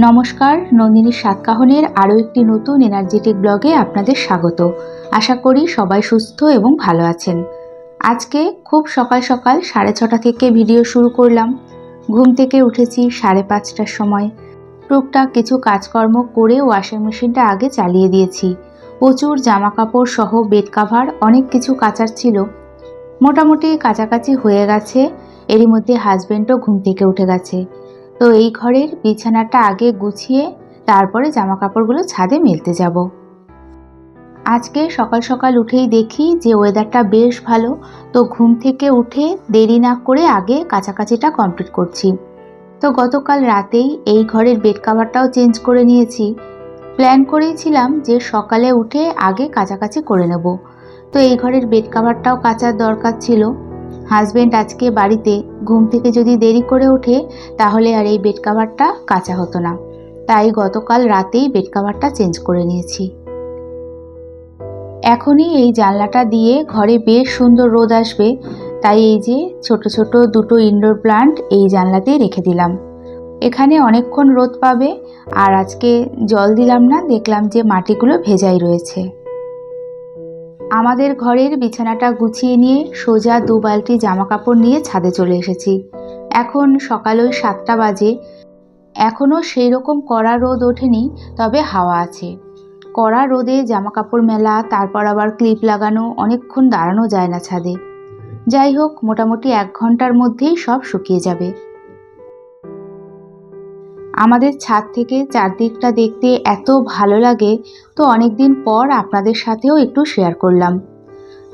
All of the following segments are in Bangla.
নমস্কার, নন্দিনীর সাতকাহনের আরও একটি নতুন এনার্জেটিক ব্লগে আপনাদের স্বাগত। আশা করি সবাই সুস্থ এবং ভালো আছেন। আজকে খুব সকাল সকাল 6:30 থেকে ভিডিও শুরু করলাম। ঘুম থেকে উঠেছি 5:30টার সময়। টুকটাক কিছু কাজকর্ম করে ওয়াশিং মেশিনটা আগে চালিয়ে দিয়েছি। প্রচুর জামা কাপড় সহ বেড কাভার অনেক কিছু কাচার ছিল। মোটামুটি কাচাকাচি হয়ে গেছে। এরই মধ্যে হাজবেন্ডও ঘুম থেকে উঠে গেছে। তো এই ঘরের বিছানাটা আগে গুছিয়ে তারপরে জামা কাপড়গুলো ছাদে মেলতে যাব। আজকে সকাল সকাল উঠেই দেখি যে ওয়েদারটা বেশ ভালো, তো ঘুম থেকে উঠে দেরি না করে আগে কাচাকাচিটা কমপ্লিট করছি। তো গতকাল রাতেই এই ঘরের বেড কাভারটাও চেঞ্জ করে নিয়েছি। প্ল্যান করেছিলাম যে সকালে উঠে আগে কাচাকাচি করে নেব। তো এই ঘরের বেড কাভারটাও কাচার দরকার ছিল। হাজবেন্ড আজকে বাড়িতে, ঘুম থেকে যদি দেরি করে ওঠে তাহলে আর এই বেড কাভারটা কাচা হতো না। তাই গতকাল রাতেই বেড কাভারটা চেঞ্জ করে নিয়েছি। এখনই এই জানলাটা দিয়ে ঘরে বেশ সুন্দর রোদ আসবে, তাই এই যে ছোট ছোট দুটো ইনডোর প্লান্ট এই জানলাতেই রেখে দিলাম। এখানে অনেকক্ষণ রোদ পাবে। আর আজকে জল দিলাম না, দেখলাম যে মাটিগুলো ভেজাই রয়েছে। আমাদের ঘরের বিছানাটা গুছিয়ে নিয়ে সোজা 2 বালতি জামা কাপড় নিয়ে ছাদে চলে এসেছি। এখন সকাল ওই 7টা বাজে। এখনও সেই রকম কড়া রোদ ওঠেনি, তবে হাওয়া আছে। কড়া রোদে জামা কাপড় মেলা, তারপর আবার ক্লিপ লাগানো, অনেকক্ষণ দাঁড়ানো যায় না ছাদে। যাই হোক, মোটামুটি 1 ঘন্টার মধ্যেই সব শুকিয়ে যাবে। আমাদের ছাদ থেকে চারদিকটা দেখতে এত ভালো লাগে, তো অনেকদিন পর আপনাদের সাথেও একটু শেয়ার করলাম।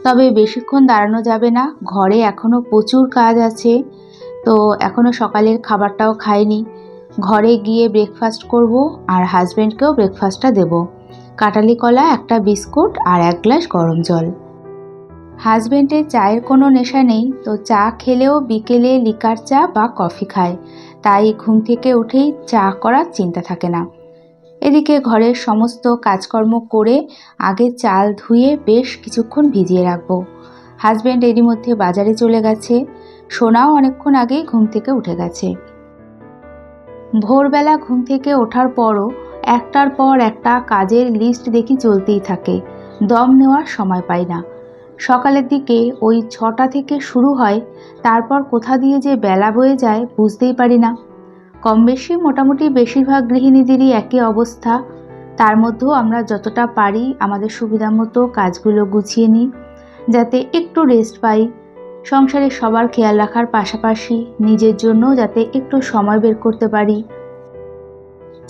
তবে বেশিক্ষণ দাঁড়ানো যাবে না, ঘরে এখনও প্রচুর কাজ আছে। তো এখনও সকালের খাবারটাও খাইনি। ঘরে গিয়ে ব্রেকফাস্ট করব, আর হাজব্যান্ডকেও ব্রেকফাস্টটা দেব। কাঁঠালি কলা, একটা বিস্কুট আর 1 গ্লাস গরম জল। হাজব্যান্ডের চায়ের কোনো নেশা নেই, তো চা খেলেও বিকেলে লিকার চা বা কফি খায়। তাই ঘুম থেকে উঠেই চা করার চিন্তা থাকে না। এদিকে ঘরের সমস্ত কাজকর্ম করে আগে চাল ধুয়ে বেশ কিছুক্ষণ ভিজিয়ে রাখবো। হাজব্যান্ড এরই মধ্যে বাজারে চলে গেছে। সোনাও অনেকক্ষণ আগেই ঘুম থেকে উঠে গেছে। ভোরবেলা ঘুম থেকে ওঠার পরও একটার পর একটা কাজের লিস্ট দেখি চলতেই থাকে। দম নেওয়ার সময় পাই না। সকালের দিকে ওই 6টা থেকে শুরু হয়, তারপর কোথা দিয়ে যে বেলা বয়ে যায় বুঝতেই পারি না। কম বেশি মোটামুটি বেশিরভাগ গৃহিণীদেরই একই অবস্থা। তার মধ্যেও আমরা যতটা পারি আমাদের সুবিধা মতো কাজগুলো গুছিয়ে নিই, যাতে একটু রেস্ট পাই। সংসারে সবার খেয়াল রাখার পাশাপাশি নিজের জন্য যাতে একটু সময় বের করতে পারি।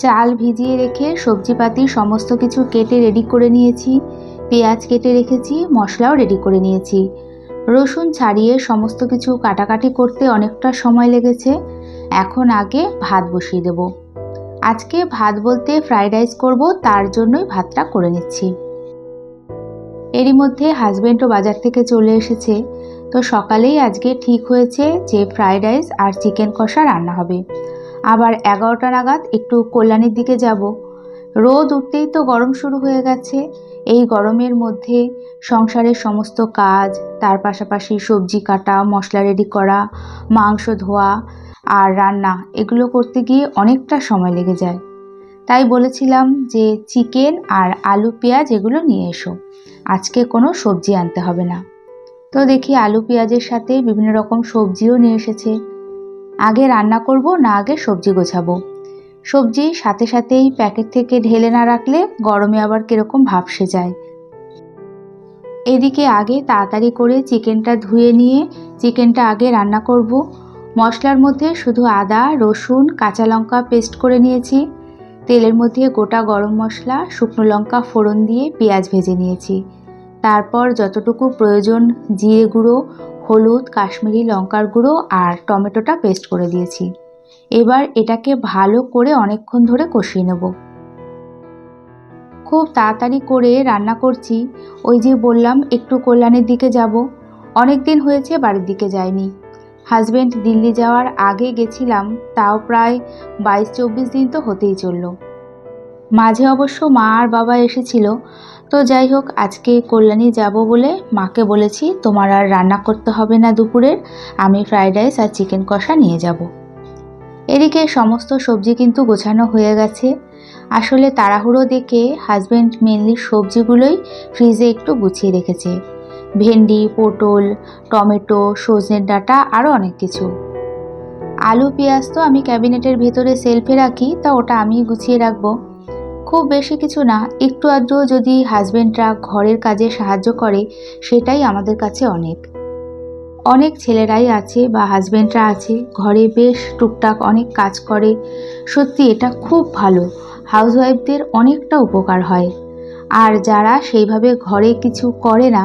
চাল ভিজিয়ে রেখে সবজিপাতি সমস্ত কিছু কেটে রেডি করে নিয়েছি। পেঁয়াজ কেটে রেখেছি, মশলাও রেডি করে নিয়েছি। রসুন ছাড়িয়ে সমস্ত কিছু কাটাকাটি করতে অনেকটা সময় লেগেছে। এখন আগে ভাত বসিয়ে দেব। আজকে ভাত বলতে ফ্রাইড রাইস করব, তার জন্যই ভাতটা করে নিচ্ছি। এরই মধ্যে হাজব্যান্ডও বাজার থেকে চলে এসেছে। তো সকালেই আজকে ঠিক হয়েছে যে ফ্রাইড রাইস আর চিকেন কষা রান্না হবে। আবার 11টা নাগাদ একটু কল্যাণীর দিকে যাব। রোদ উঠতেই তো গরম শুরু হয়ে গেছে। এই গরমের মধ্যে সংসারের সমস্ত কাজ, তার পাশাপাশি সবজি কাটা, মশলা রেডি করা, মাংস ধোয়া আর রান্না, এগুলো করতে গিয়ে অনেকটা সময় লেগে যায়। তাই বলেছিলাম যে চিকেন আর আলু পেঁয়াজ এগুলো নিয়ে এসো, আজকে কোনো সবজি আনতে হবে না। তো দেখি আলু পেঁয়াজের সাথে বিভিন্ন রকম সবজিও নিয়ে এসেছে। আগে রান্না করব না আগে সবজি গোছাবো? সবজি সাথে সাথেই প্যাকেট থেকে ঢেলে না রাখলে গরমে আবার কিরকম ভাবসে যায়। এদিকে আগে তাড়াতাড়ি করে চিকেনটা ধুয়ে নিয়ে চিকেনটা আগে রান্না করব। মশলার মধ্যে শুধু আদা, রসুন, কাঁচা লঙ্কা পেস্ট করে নিয়েছি। তেলের মধ্যে গোটা গরম মশলা, শুকনো লঙ্কা ফোড়ন দিয়ে পেঁয়াজ ভেজে নিয়েছি। তারপর যতটুকু প্রয়োজন জিরে গুঁড়ো, হলুদ, কাশ্মীরি লঙ্কার গুঁড়ো আর টমেটোটা পেস্ট করে দিয়েছি। এবার এটাকে ভালো করে অনেকক্ষণ ধরে কষিয়ে নেব। খুব তাড়াতাড়ি করে রান্না করছি। ওই যে বললাম একটু কল্যাণের দিকে যাব। অনেক দিন হয়েছে বাড়ির দিকে যাইনি। হাজব্যান্ড দিল্লি যাওয়ার আগে গেছিলাম, তাও প্রায় 22-24 দিন তো হতেই চলল। মাঝে অবশ্য মা আর বাবা এসেছিল। তো যাই হোক, আজকে কল্যাণী যাব বলে মাকে বলেছি তোমার আর রান্না করতে হবে না দুপুরের, আমি ফ্রাইড রাইস আর চিকেন কষা নিয়ে যাব। এদিকে সমস্ত সবজি কিন্তু গোছানো হয়ে গেছে। আসলে তাড়াহুড়ো দেখে হাজব্যান্ড মেনলি সবজিগুলোই ফ্রিজে একটু গুছিয়ে রেখেছে। ভেন্ডি, পটল, টমেটো, সজনের ডাঁটা আরও অনেক কিছু। আলু পেঁয়াজ তো আমি ক্যাবিনেটের ভেতরে সেলফে রাখি, তা ওটা আমি গুছিয়ে রাখবো। খুব বেশি কিছু না, একটু আধটু যদি হাজব্যান্ডরা ঘরের কাজে সাহায্য করে সেটাই আমাদের কাছে অনেক। অনেক ছেলেরাই আছে বা হাজব্যান্ডরা আছে ঘরে বেশ টুকটাক অনেক কাজ করে। সত্যি এটা খুব ভালো, হাউসওয়াইফদের অনেকটা উপকার হয়। আর যারা সেইভাবে ঘরে কিছু করে না,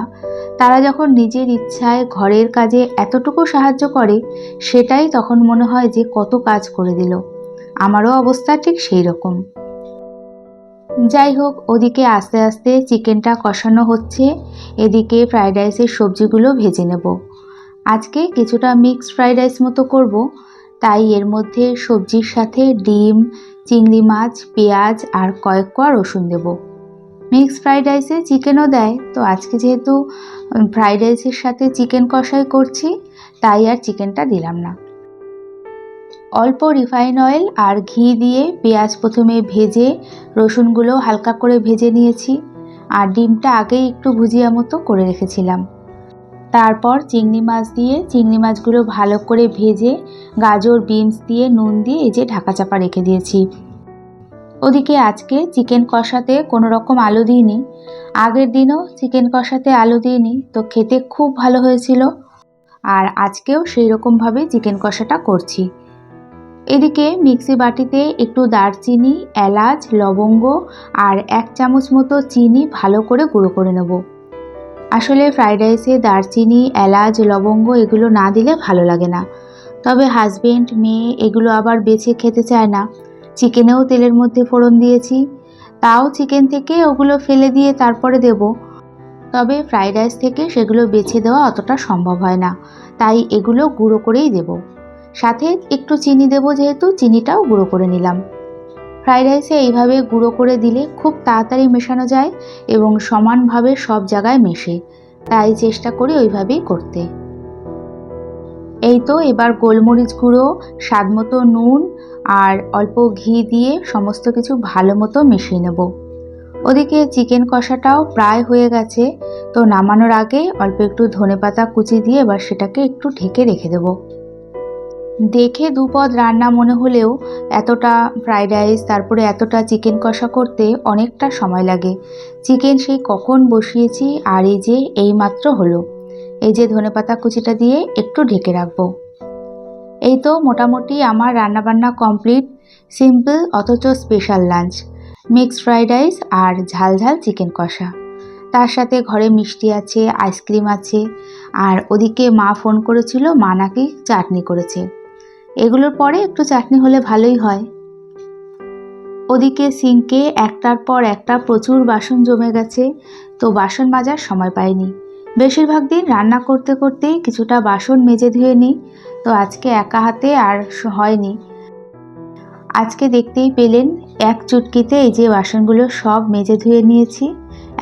তারা যখন নিজের ইচ্ছায় ঘরের কাজে এতটুকু সাহায্য করে, সেটাই তখন মনে হয় যে কত কাজ করে দিল। আমারও অবস্থা ঠিক সেই রকম। যাই হোক, ওদিকে আস্তে আস্তে চিকেনটা কষানো হচ্ছে, এদিকে ফ্রাইড রাইসের সবজিগুলো ভেজে নেব। আজকে কিছুটা মিক্সড ফ্রাইড রাইস মতো করব, তাই এর মধ্যে সবজির সাথে ডিম, চিংড়ি মাছ, পেঁয়াজ আর কয়েক কোয়া রসুন দেব। মিক্সড ফ্রাইড রাইসে চিকেনও দেয়, তো আজকে যেহেতু ফ্রাইড রাইসের সাথে চিকেন কষাই করছি, তাই আর চিকেনটা দিলাম না। অল্প রিফাইন অয়েল আর ঘি দিয়ে পেঁয়াজ প্রথমে ভেজে রসুনগুলো হালকা করে ভেজে নিয়েছি, আর ডিমটা আগেই একটু ভুজিয়া মতো করে রেখেছিলাম। তারপর চিংড়ি মাছ দিয়ে চিংড়ি মাছগুলো ভালো করে ভেজে গাজর, বিনস দিয়ে নুন দিয়ে এই যে ঢাকা চাপা রেখে দিয়েছি। ওদিকে আজকে চিকেন কষাতে কোনো রকম আলু দিইনি, আগের দিনও চিকেন কষাতে আলু দিইনি, তো খেতে খুব ভালো হয়েছিল। আর আজকেও সেই রকমভাবে চিকেন কষাটা করছি। এদিকে মিক্সি বাটিতে একটু দারচিনি, এলাচ, লবঙ্গ আর 1 চামচ মতো চিনি ভালো করে গুঁড়ো করে নেব। আসলে ফ্রাইড রাইসে দারচিনি, এলাচ, লবঙ্গ এগুলো না দিলে ভালো লাগে না, তবে হাজবেন্ড মেয়ে এগুলো আবার বেছে খেতে চায় না। চিকেনেও তেলের মধ্যে ফোড়ন দিয়েছি, তাও চিকেন থেকে ওগুলো ফেলে দিয়ে তারপরে দেব, তবে ফ্রাইড রাইস থেকে সেগুলো বেছে দেওয়া অতটা সম্ভব হয় না, তাই এগুলো গুঁড়ো করেই দেব। সাথে একটু চিনি দেব, যেহেতু চিনিটাও গুঁড়ো করে নিলাম। ফ্রাইড রাইসে এইভাবে গুঁড়ো করে দিলে খুব তাড়াতাড়ি মেশানো যায় এবং সমানভাবে সব জায়গায় মেশে, তাই চেষ্টা করি ওইভাবেই করতে। এই তো এবার গোলমরিচ গুঁড়ো, স্বাদমতো নুন আর অল্প ঘি দিয়ে সমস্ত কিছু ভালো মতো মিশিয়ে নেব। ওদিকে চিকেন কষাটাও প্রায় হয়ে গেছে, তো নামানোর আগে অল্প একটু ধনেপাতা কুচি দিয়ে এবার সেটাকে একটু ঢেকে রেখে দেব। দেখে দুপদ রান্না মনে হলেও এতটা ফ্রাইড রাইস তারপরে এতটা চিকেন কষা করতে অনেকটা সময় লাগে। চিকেন সেই কখন বসিয়েছি আর এই যে এইমাত্র হলো। এই যে ধনেপাতা কুচিটা দিয়ে একটু ঢেকে রাখবো। এই তো মোটামুটি আমার রান্নাবান্না কমপ্লিট। সিম্পল অথচ special lunch, mixed fried rice আর ঝাল ঝাল চিকেন কষা। তার সাথে ঘরে মিষ্টি আছে, আইসক্রিম আছে, আর ওদিকে মা ফোন করেছিল, মা নাকি চাটনি করেছে। এগুলোর পরে একটু চাটনি হলে ভালোই হয়। ওদিকে সিঙ্কে একটার পর একটা প্রচুর বাসন জমে গেছে, তো বাসন মাজার সময় পাইনি। বেশিরভাগ দিন রান্না করতে করতেই কিছুটা বাসন মেজে ধুয়ে নিই, তো আজকে একা হাতে আর হয়নি। আজকে দেখতেই পেলেন এক চুটকিতে এই যে বাসনগুলো সব মেজে ধুয়ে নিয়েছি।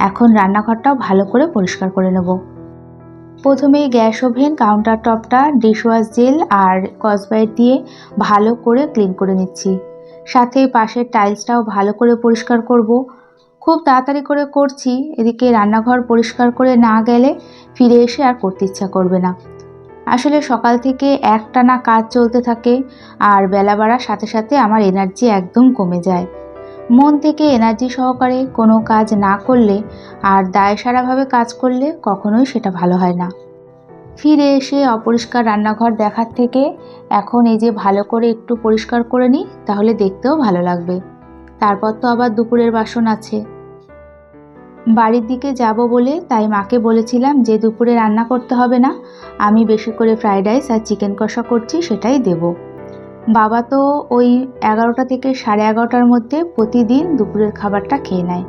এখন রান্নাঘরটাও ভালো করে পরিষ্কার করে নেব। প্রথমেই গ্যাস ওভেন, কাউন্টার টপটা ডিশওয়াশ জেল আর স্কচব্রাইট দিয়ে ভালো করে ক্লিন করে নিচ্ছি। সাথে পাশের টাইলসটাও ভালো করে পরিষ্কার করব। খুব তাড়াতাড়ি করে করছি, এদিকে রান্নাঘর পরিষ্কার করে না গেলে ফিরে এসে আর করতে ইচ্ছা করবে না। আসলে সকাল থেকে একটানা কাজ চলতে থাকে, আর বেলা বাড়ার সাথে সাথে আমার এনার্জি একদম কমে যায়। মন থেকে এনার্জি সহকারে কোনো কাজ না করলে আর দায়সারাভাবে কাজ করলে কখনোই সেটা ভালো হয় না। ফিরে এসে অপরিষ্কার রান্নাঘর দেখার থেকে এখন এই যে ভালো করে একটু পরিষ্কার করে নিই, তাহলে দেখতেও ভালো লাগবে। তারপর তো আবার দুপুরের বাসন আছে। বাড়ির দিকে যাব বলে তাই মাকে বলেছিলাম যে দুপুরে রান্না করতে হবে না, আমি বেশি করে ফ্রাইড রাইস আর চিকেন কষা করছি, সেটাই দেব। বাবা তো ওই 11টা থেকে 11:30টার মধ্যে প্রতিদিন দুপুরের খাবারটা খেয়ে নেয়।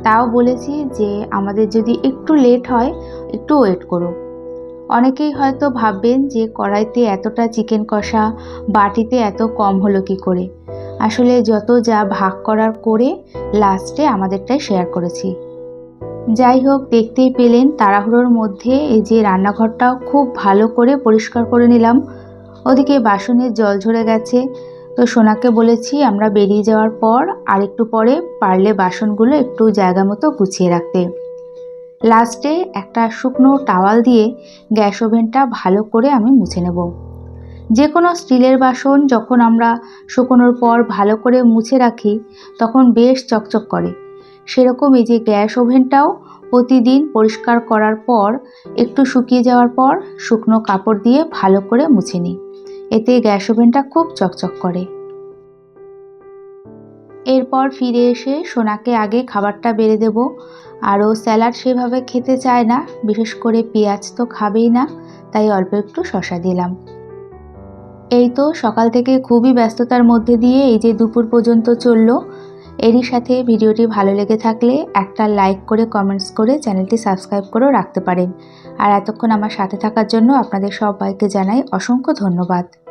তাও বলেছি যে আমাদের যদি একটু লেট হয় একটু ওয়েট করো। অনেকেই হয়তো ভাববেন যে কড়াইতে এতটা চিকেন কষা, বাটিতে এত কম হলো কি করে। আসলে যত যা ভাগ করার করে লাস্টে আমাদেরটাই শেয়ার করেছি। যাই হোক, দেখতেই পেলেন তাড়াহুড়োর মধ্যে এই যে রান্নাঘরটাও খুব ভালো করে পরিষ্কার করে নিলাম। ওদিকে বাসনের জল ঝরে গেছে, তো সোনাকে বলেছি আমরা বেরিয়ে যাওয়ার পর আর একটু পরে পারলে বাসনগুলো একটু জায়গা মতো গুছিয়ে রাখতে। লাস্টে একটা শুকনো টাওয়াল দিয়ে গ্যাস ওভেনটা ভালো করে আমি মুছে নেব। যে কোনো স্টিলের বাসন যখন আমরা শুকোনোর পর ভালো করে মুছে রাখি তখন বেশ চকচক করে। সেরকম এই যে গ্যাস ওভেনটাও প্রতিদিন পরিষ্কার করার পর একটু শুকিয়ে যাওয়ার পর শুকনো কাপড় দিয়ে ভালো করে মুছে নিই। এতে গ্যাস ওভেনটা খুব চকচক করে। এরপর ফিরে এসে সোনাকে আগে খাবারটা বেড়ে দেব। আর ও স্যালাড সেভাবে খেতে চায় না, বিশেষ করে পেঁয়াজ তো খাবেই না, তাই অল্প একটু শসা দিলাম। এই তো সকাল থেকে খুবই ব্যস্ততার মধ্যে দিয়ে এই যে দুপুর পর্যন্ত চললো। এরই সাথে ভিডিওটি ভালো লেগে থাকলে একটা লাইক করে কমেন্টস করে চ্যানেলটি সাবস্ক্রাইব করেও রাখতে পারেন। আর এতক্ষণ আমার সাথে থাকার জন্য আপনাদের সবাইকে জানাই অসংখ্য ধন্যবাদ।